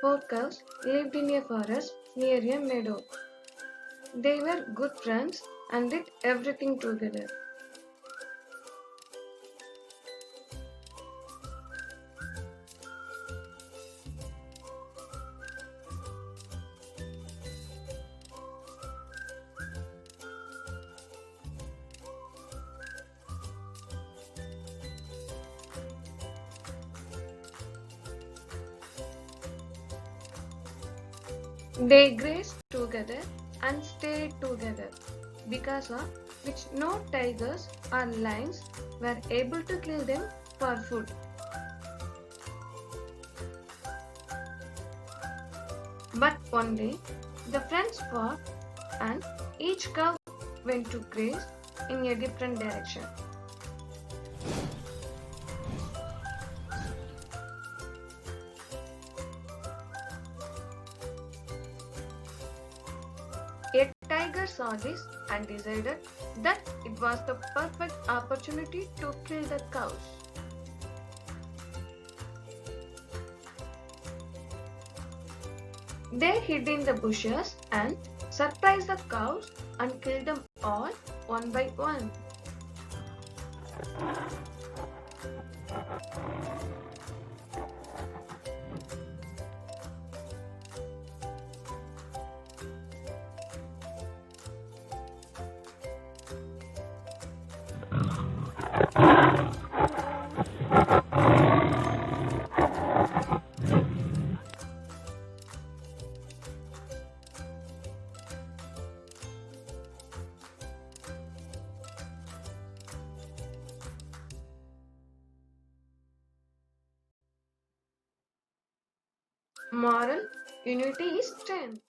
Four cows lived in a forest near a meadow. They were good friends and did everything together. They grazed together and stayed together because of which no tigers or lions were able to kill them for food. But one day the friends fought and each cow went to graze in a different direction. A tiger saw this and decided that it was the perfect opportunity to kill the cows. They hid in the bushes and surprised the cows and killed them all one by one. Moral: unity is strength.